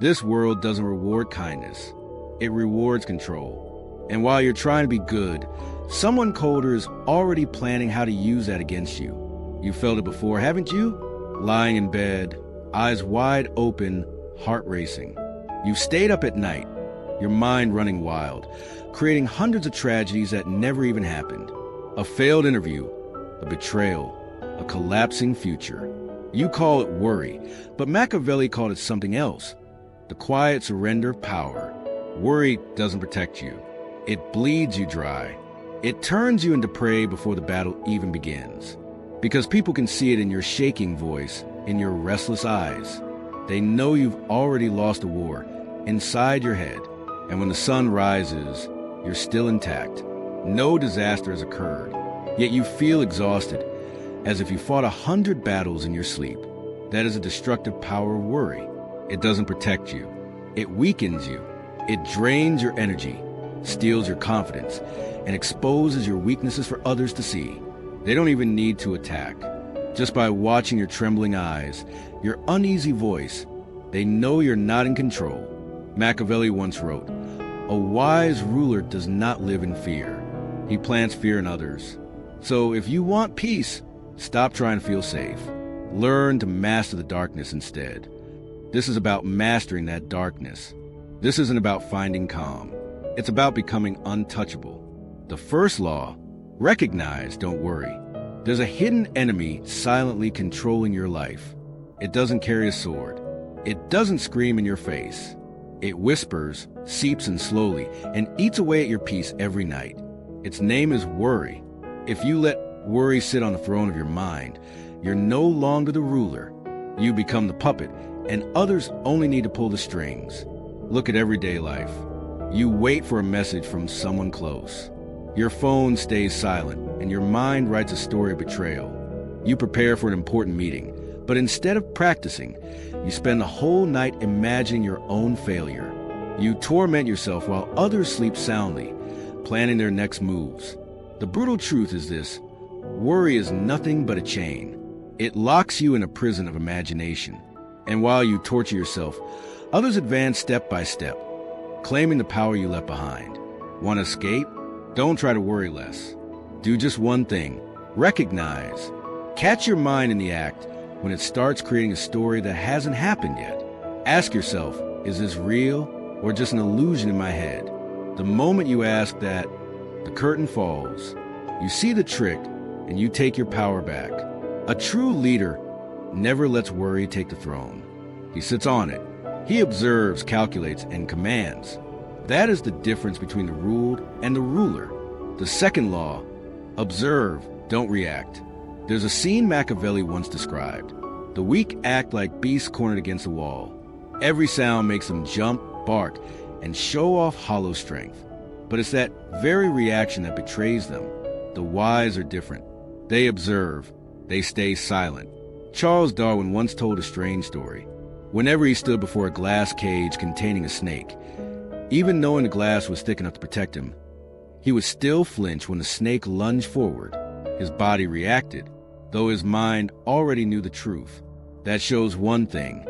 This world doesn't reward kindness. It rewards control. And while you're trying to be good, someone colder is already planning how to use that against you. You felt it before, haven't you? Lying in bed, eyes wide open, heart racing. You've stayed up at night, your mind running wild, creating hundreds of tragedies that never even happened. A failed interview, a betrayal, a collapsing future. You call it worry, but Machiavelli called it something else. The quiet surrender of power. Worry doesn't protect you. It bleeds you dry. It turns you into prey before the battle even begins. Because people can see it in your shaking voice, in your restless eyes. They know you've already lost a war inside your head. And when the sun rises, you're still intact. No disaster has occurred. Yet you feel exhausted, as if you fought 100 battles in your sleep. That is a destructive power of worry. It doesn't protect you. It weakens you. It drains your energy, steals your confidence, and exposes your weaknesses for others to see. They don't even need to attack. Just by watching your trembling eyes, your uneasy voice, they know you're not in control. Machiavelli once wrote, "A wise ruler does not live in fear. He plants fear in others." So if you want peace, stop trying to feel safe. Learn to master the darkness instead. This is about mastering that darkness. This isn't about finding calm. It's about becoming untouchable. The first law, recognize, don't worry. There's a hidden enemy silently controlling your life. It doesn't carry a sword. It doesn't scream in your face. It whispers, seeps in slowly, and eats away at your peace every night. Its name is worry. If you let worry sit on the throne of your mind, you're no longer the ruler. You become the puppet, and others only need to pull the strings. Look at everyday life. You wait for a message from someone close. Your phone stays silent, and your mind writes a story of betrayal. You prepare for an important meeting, but instead of practicing, you spend the whole night imagining your own failure. You torment yourself while others sleep soundly, planning their next moves. The brutal truth is this: worry is nothing but a chain. It locks you in a prison of imagination. And while you torture yourself, others advance step by step, claiming the power you left behind. Want to escape? Don't try to worry less. Do just one thing: recognize. Catch your mind in the act when it starts creating a story that hasn't happened yet. Ask yourself, is this real or just an illusion in my head? The moment you ask that, the curtain falls. You see the trick, and you take your power back. A true leader never lets worry take the throne. He sits on it. He observes, calculates, and commands. That is the difference between the ruled and the ruler. The second law, observe, don't react. There's a scene Machiavelli once described. The weak act like beasts cornered against a wall. Every sound makes them jump, bark, and show off hollow strength. But it's that very reaction that betrays them. The wise are different. They observe. They stay silent. Charles Darwin once told a strange story. Whenever he stood before a glass cage containing a snake, even knowing the glass was thick enough to protect him, he would still flinch when the snake lunged forward. His body reacted, though his mind already knew the truth. That shows one thing.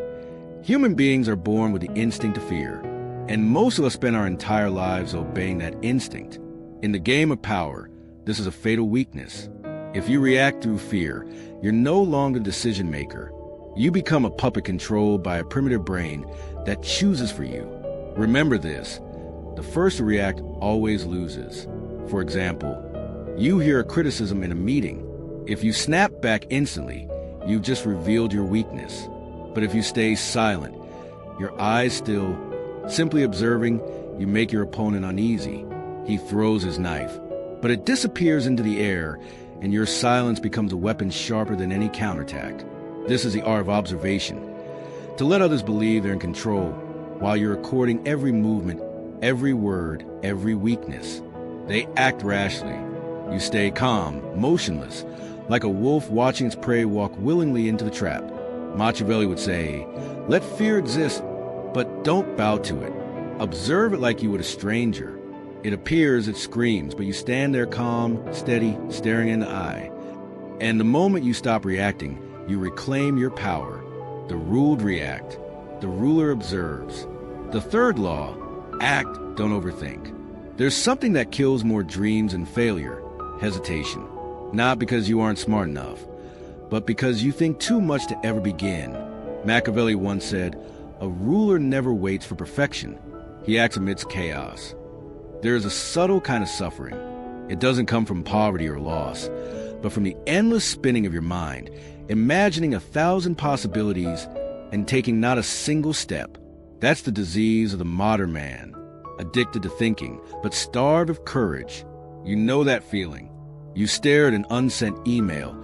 Human beings are born with the instinct to fear, and most of us spend our entire lives obeying that instinct. In the game of power, this is a fatal weakness. If you react through fear, you're no longer the decision maker. You become a puppet controlled by a primitive brain that chooses for you. Remember this: the first to react always loses. For example, you hear a criticism in a meeting. If you snap back instantly, you've just revealed your weakness. But if you stay silent, your eyes still, simply observing, you make your opponent uneasy. He throws his knife, but it disappears into the air, and your silence becomes a weapon sharper than any counterattack. This is the art of observation. To let others believe they're in control while you're recording every movement, every word, every weakness. They act rashly. You stay calm, motionless, like a wolf watching its prey walk willingly into the trap. Machiavelli would say, let fear exist, but don't bow to it. Observe it like you would a stranger. It appears, it screams, but you stand there calm, steady, staring in the eye. And the moment you stop reacting, you reclaim your power. The ruled react. the ruler observes. The third law, act, don't overthink. There's something that kills more dreams and failure, hesitation. Not because you aren't smart enough, but because you think too much to ever begin. Machiavelli once said, "A ruler never waits for perfection. He acts amidst chaos." There is a subtle kind of suffering. It doesn't come from poverty or loss, but from the endless spinning of your mind, imagining 1,000 possibilities and taking not a single step. That's the disease of the modern man, addicted to thinking, but starved of courage. You know that feeling. You stare at an unsent email,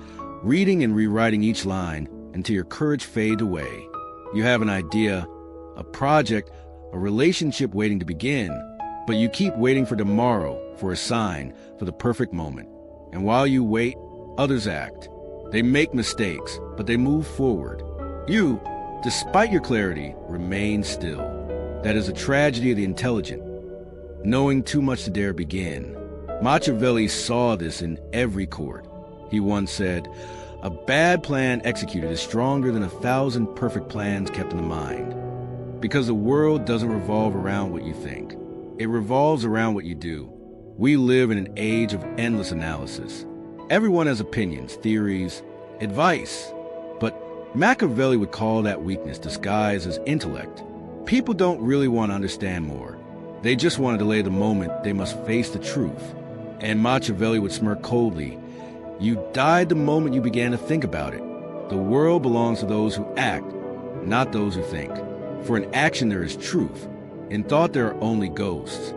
reading and rewriting each line until your courage fades away. You have an idea, a project, a relationship waiting to begin, but you keep waiting for tomorrow, for a sign, for the perfect moment. And while you wait, others act. They make mistakes, but they move forward. You, despite your clarity, remain still. That is a tragedy of the intelligent, knowing too much to dare begin. Machiavelli saw this in every court. He once said, "A bad plan executed is stronger than 1,000 perfect plans kept in the mind." Because the world doesn't revolve around what you think. It revolves around what you do. We live in an age of endless analysis. Everyone has opinions, theories, advice. But Machiavelli would call that weakness disguised as intellect. People don't really want to understand more. They just want to delay the moment they must face the truth. And Machiavelli would smirk coldly. You died the moment you began to think about it. The world belongs to those who act, not those who think. For in action there is truth. In thought there are only ghosts.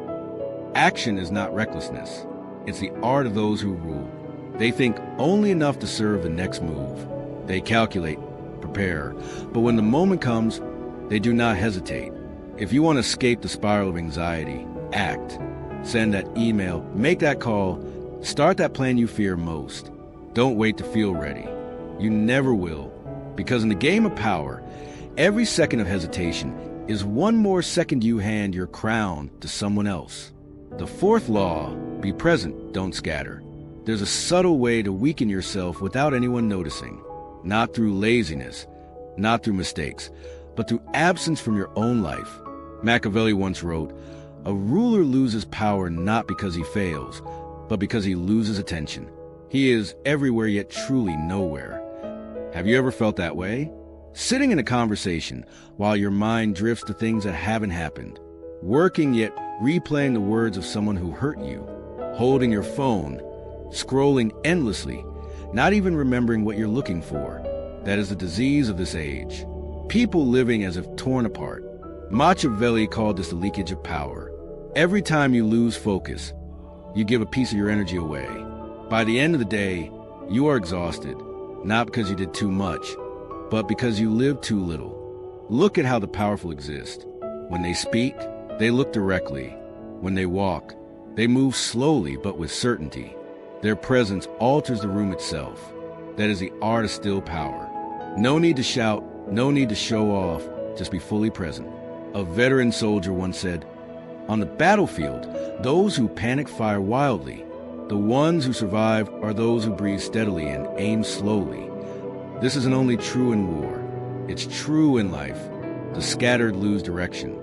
Action is not recklessness. It's the art of those who rule. They think only enough to serve the next move. They calculate, prepare. But when the moment comes, they do not hesitate. If you want to escape the spiral of anxiety, act. Send that email, make that call, start that plan you fear most. Don't wait to feel ready. You never will. Because in the game of power, every second of hesitation is one more second you hand your crown to someone else. The fourth law, be present, don't scatter. There's a subtle way to weaken yourself without anyone noticing. Not through laziness, not through mistakes, but through absence from your own life. Machiavelli once wrote, "A ruler loses power not because he fails, but because he loses attention." He is everywhere yet truly nowhere. Have you ever felt that way? Sitting in a conversation while your mind drifts to things that haven't happened. Working yet replaying the words of someone who hurt you. Holding your phone. Scrolling endlessly. Not even remembering what you're looking for. That is the disease of this age. People living as if torn apart. Machiavelli called this the leakage of power. Every time you lose focus, you give a piece of your energy away. By the end of the day, you are exhausted. Not because you did too much, but because you lived too little. Look at how the powerful exist. When they speak, they look directly. When they walk, they move slowly but with certainty. Their presence alters the room itself. That is the art of still power. No need to shout, no need to show off, just be fully present. A veteran soldier once said, "On the battlefield, those who panic fire wildly. The ones who survive are those who breathe steadily and aim slowly." This isn't only true in war. It's true in life. The scattered lose direction.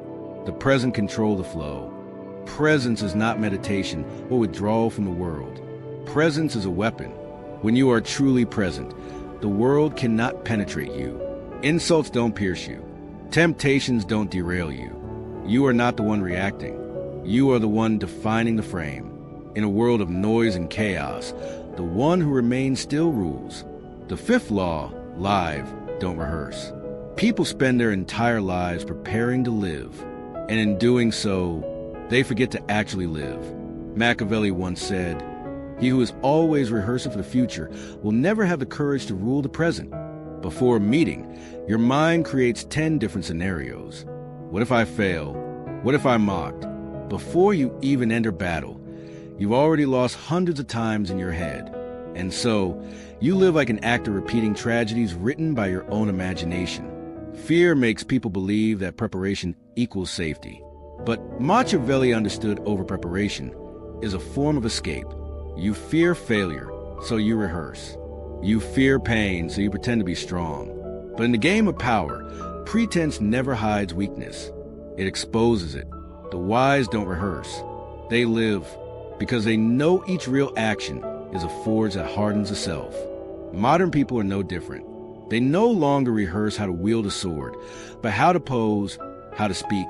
The present control the flow. Presence is not meditation or withdrawal from the world. Presence is a weapon. When you are truly present, the world cannot penetrate you. Insults don't pierce you. Temptations don't derail you. You are not the one reacting. You are the one defining the frame. In a world of noise and chaos, the one who remains still rules. The fifth law, live, don't rehearse. People spend their entire lives preparing to live, and in doing so, they forget to actually live. Machiavelli once said, "He who is always rehearsing for the future will never have the courage to rule the present." Before a meeting, your mind creates 10 different scenarios. What if I fail? What if I'm mocked? Before you even enter battle, you've already lost hundreds of times in your head. And so, you live like an actor repeating tragedies written by your own imagination. Fear makes people believe that preparation equals safety. But Machiavelli understood over-preparation is a form of escape. You fear failure, so you rehearse. You fear pain, so you pretend to be strong. But in the game of power, pretense never hides weakness. It exposes it. The wise don't rehearse. They live because they know each real action is a forge that hardens the self. Modern people are no different. They no longer rehearse how to wield a sword, but how to pose, how to speak,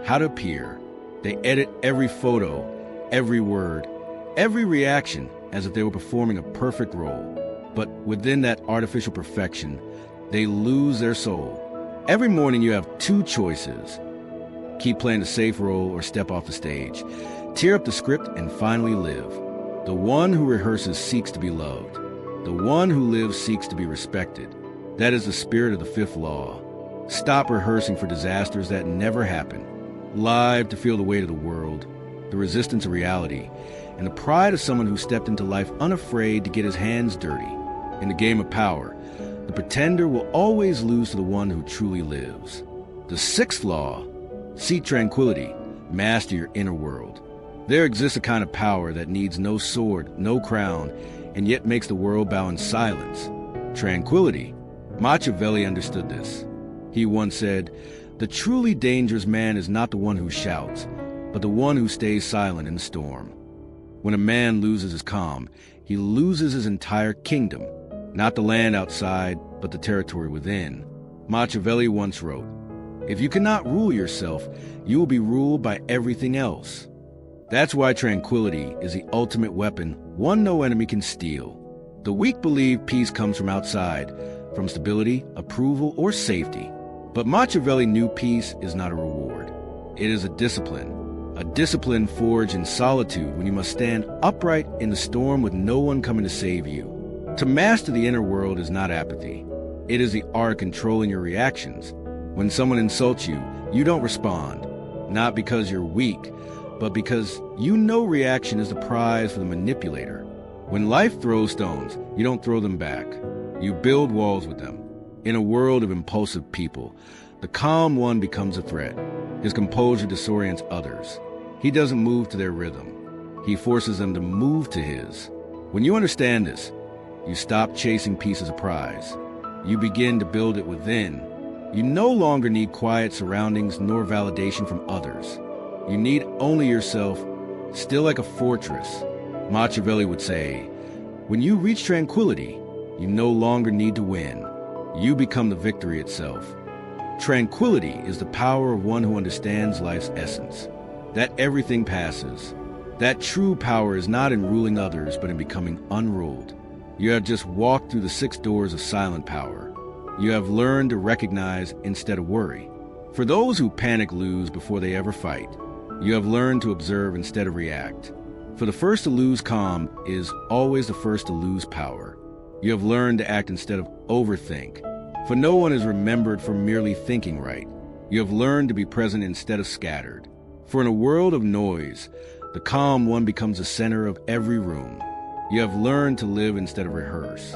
how to appear. They edit every photo, every word, every reaction as if they were performing a perfect role. But within that artificial perfection, they lose their soul. Every morning you have two choices. Keep playing the safe role or step off the stage. Tear up the script and finally live. The one who rehearses seeks to be loved. The one who lives seeks to be respected. That is the spirit of the fifth law. Stop rehearsing for disasters that never happen. Live to feel the weight of the world, the resistance of reality, and the pride of someone who stepped into life unafraid to get his hands dirty. In the game of power, the pretender will always lose to the one who truly lives. The sixth law: seek tranquility, master your inner world. There exists a kind of power that needs no sword, no crown, and yet makes the world bow in silence. Tranquility. Machiavelli understood this. He once said, "The truly dangerous man is not the one who shouts, but the one who stays silent in the storm." When a man loses his calm, he loses his entire kingdom. Not the land outside, but the territory within. Machiavelli once wrote, "If you cannot rule yourself, you will be ruled by everything else." That's why tranquility is the ultimate weapon, one no enemy can steal. The weak believe peace comes from outside, from stability, approval, or safety. But Machiavelli knew peace is not a reward. It is a discipline forged in solitude when you must stand upright in the storm with no one coming to save you. To master the inner world is not apathy. It is the art of controlling your reactions. When someone insults you, you don't respond, not because you're weak, but because you know reaction is the prize for the manipulator. When life throws stones, you don't throw them back. You build walls with them. In a world of impulsive people, the calm one becomes a threat. His composure disorients others. He doesn't move to their rhythm. He forces them to move to his. When you understand this, you stop chasing peace as a prize. You begin to build it within. You no longer need quiet surroundings nor validation from others. You need only yourself, still like a fortress. Machiavelli would say, when you reach tranquility, you no longer need to win. You become the victory itself. Tranquility is the power of one who understands life's essence, that everything passes. That true power is not in ruling others, but in becoming unruled. You have just walked through the 6 doors of silent power. You have learned to recognize instead of worry. For those who panic lose before they ever fight. You have learned to observe instead of react. For the first to lose calm is always the first to lose power. You have learned to act instead of overthink. For no one is remembered for merely thinking right. You have learned to be present instead of scattered. For in a world of noise, the calm one becomes the center of every room. You have learned to live instead of rehearse.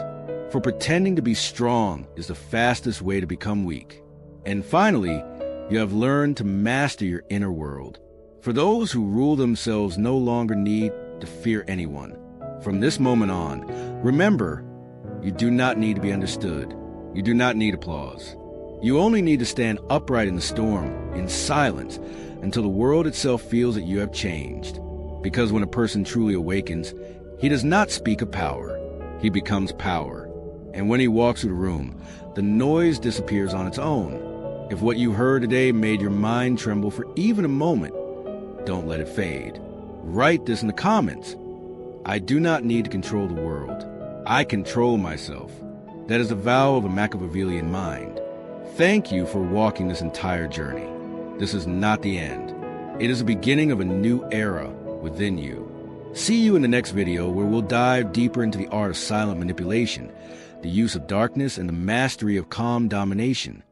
For pretending to be strong is the fastest way to become weak. And finally, you have learned to master your inner world. For those who rule themselves no longer need to fear anyone. From this moment on, remember, you do not need to be understood. You do not need applause. You only need to stand upright in the storm, in silence, until the world itself feels that you have changed. Because when a person truly awakens, he does not speak of power. He becomes power. And when he walks through the room, the noise disappears on its own. If what you heard today made your mind tremble for even a moment, don't let it fade. Write this in the comments. I do not need to control the world. I control myself. That is the vow of a Machiavellian mind. Thank you for walking this entire journey. This is not the end. It is the beginning of a new era within you. See you in the next video where we'll dive deeper into the art of silent manipulation, the use of darkness, and the mastery of calm domination.